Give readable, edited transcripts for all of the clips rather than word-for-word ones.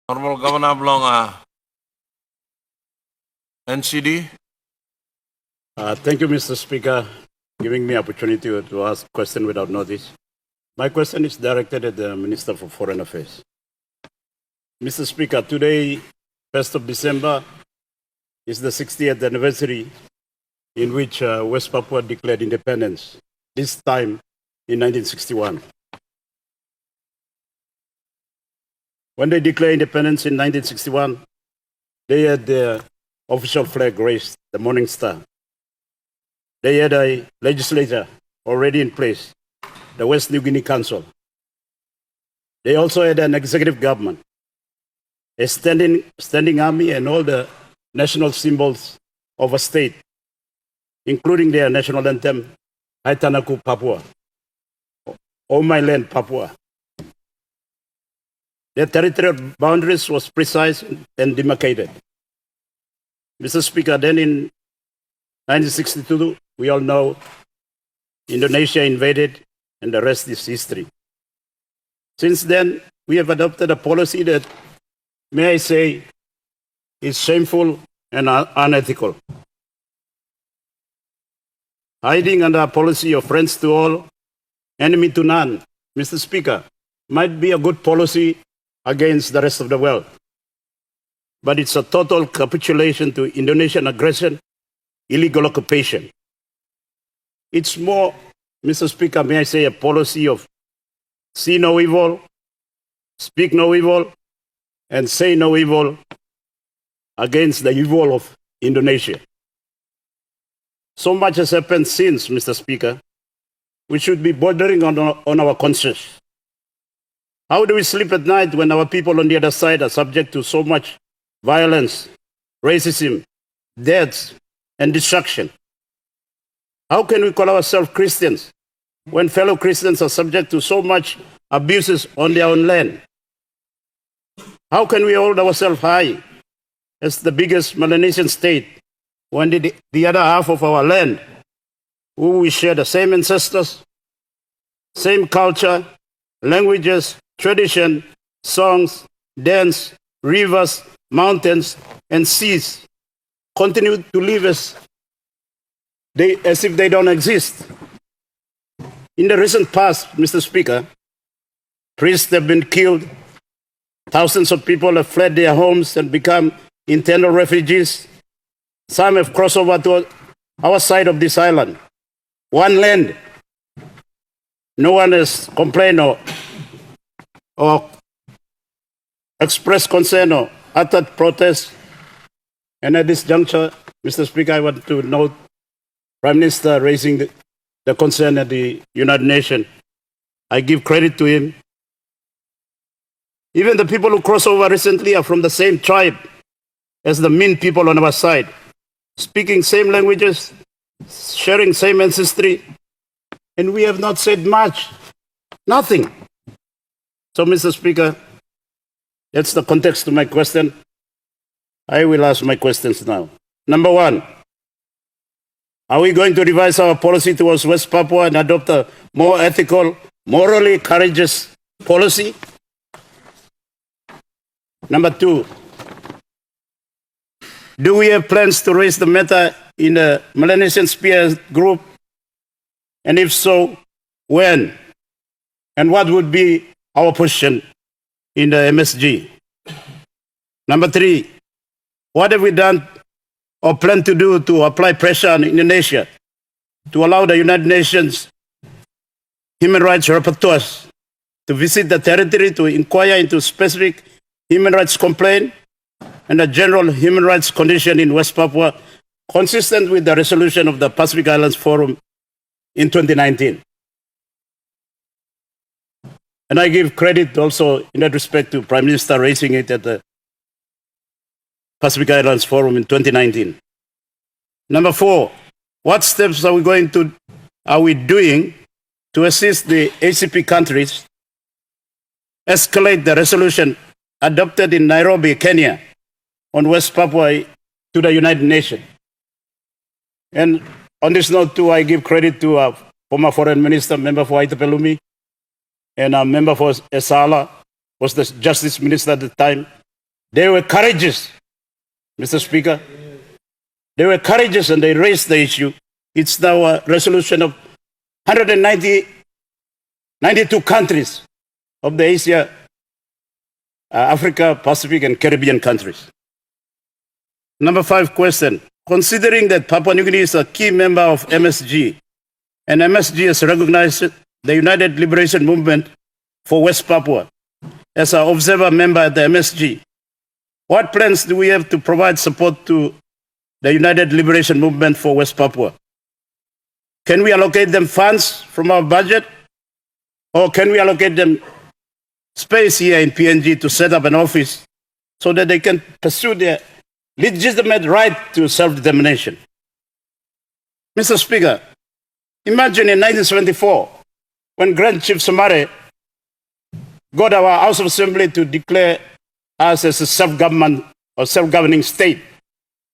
Honorable Governor Blong, NCD. Thank you, Mr. Speaker, giving me opportunity to ask question without notice. My question is directed at the Minister for Foreign Affairs. Mr. Speaker, today, 1st of December, is the 60th anniversary in which West Papua declared independence, this time in 1961. When they declared independence in 1961, they had their official flag raised, the Morning Star. They had a legislature already in place, the West New Guinea Council. They also had an executive government, a standing army, and all the national symbols of a state, including their national anthem, Haitanaku Papua, O My Land Papua. Their territorial boundaries was precise and demarcated. Mr. Speaker, then in 1962, we all know Indonesia invaded, and the rest is history. Since then, we have adopted a policy that, may I say, is shameful and unethical. Hiding under a policy of friends to all, enemy to none, Mr. Speaker, might be a good policy against the rest of the world. But it's a total capitulation to Indonesian aggression, illegal occupation. It's more, Mr. Speaker, may I say, a policy of see no evil, speak no evil, and say no evil against the evil of Indonesia. So much has happened since, Mr. Speaker. We should be bordering on our conscience. How do we sleep at night when our people on the other side are subject to so much violence, racism, deaths, and destruction? How can we call ourselves Christians when fellow Christians are subject to so much abuses on their own land? How can we hold ourselves high as the biggest Melanesian state when the other half of our land, who we share the same ancestors, same culture, languages, tradition, songs, dance, rivers, mountains, and seas, continue to live as if they don't exist? In the recent past, Mr. Speaker, priests have been killed, thousands of people have fled their homes and become internal refugees. Some have crossed over to our side of this island. One land. No one has complained or expressed concern or uttered protest. And at this juncture, Mr. Speaker, I want to note Prime Minister raising the concern at the United Nations. I give credit to him. Even the people who crossed over recently are from the same tribe as the Min people on our side, speaking same languages, sharing same ancestry, and we have not said much, nothing. So, Mr. Speaker, that's the context to my question. I will ask my questions now. Number one, are we going to revise our policy towards West Papua and adopt a more ethical, morally courageous policy? Number two, do we have plans to raise the matter in the Melanesian Sphere group? And if so, when? And what would be our position in the MSG? Number three, what have we done or plan to do to apply pressure on Indonesia to allow the United Nations human rights rapporteurs to visit the territory to inquire into specific human rights complaint and the general human rights condition in West Papua, consistent with the resolution of the Pacific Islands Forum in 2019. And I give credit also in that respect to Prime Minister raising it at the Pacific Islands Forum in 2019. Number four, what steps are we doing to assist the ACP countries escalate the resolution adopted in Nairobi, Kenya, on West Papua to the United Nations? And on this note too, I give credit to former Foreign Minister, member for Aitapelumi, and a member for Esala, was the Justice Minister at the time, They were courageous, Mr. Speaker. They were courageous and they raised the issue. It's now a resolution of 192 countries of the Asia, Africa, Pacific, and Caribbean countries. Number 5 question. Considering that Papua New Guinea is a key member of MSG, and MSG has recognized the United Liberation Movement for West Papua as an observer member at the MSG, what plans do we have to provide support to the United Liberation Movement for West Papua? Can we allocate them funds from our budget? Or can we allocate them space here in PNG to set up an office so that they can pursue their legitimate right to self-determination? Mr. Speaker, imagine in 1974, when Grand Chief Samare got our House of Assembly to declare us as a self-government or self-governing state,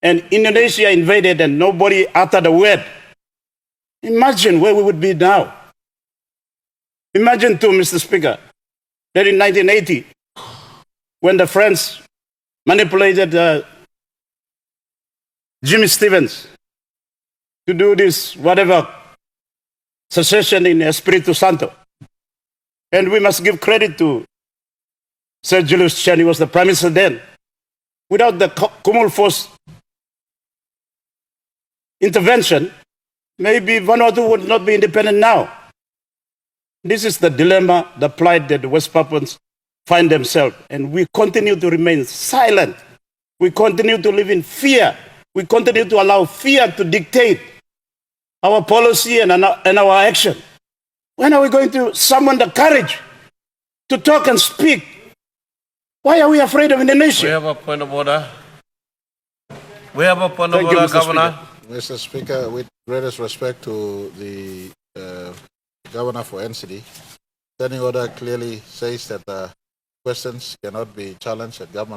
and Indonesia invaded and nobody uttered a word. Imagine where we would be now. Imagine too, Mr. Speaker, that in 1980, when the French manipulated Jimmy Stevens to do this, whatever, secession in Espiritu Santo. And we must give credit to Sir Julius Chen, he was the Prime Minister then. Without the Kumul Force intervention, maybe Vanuatu would not be independent now. This is the dilemma, the plight that the West Papuans find themselves. And we continue to remain silent. We continue to live in fear. We continue to allow fear to dictate our policy and our action. When are we going to summon the courage to talk and speak? Why are we afraid of Indonesia? We have a point of order. We have a point of Thank you, order, Mr. Governor. Mr. Speaker, with greatest respect to the Governor for NCD, standing order clearly says that questions cannot be challenged at government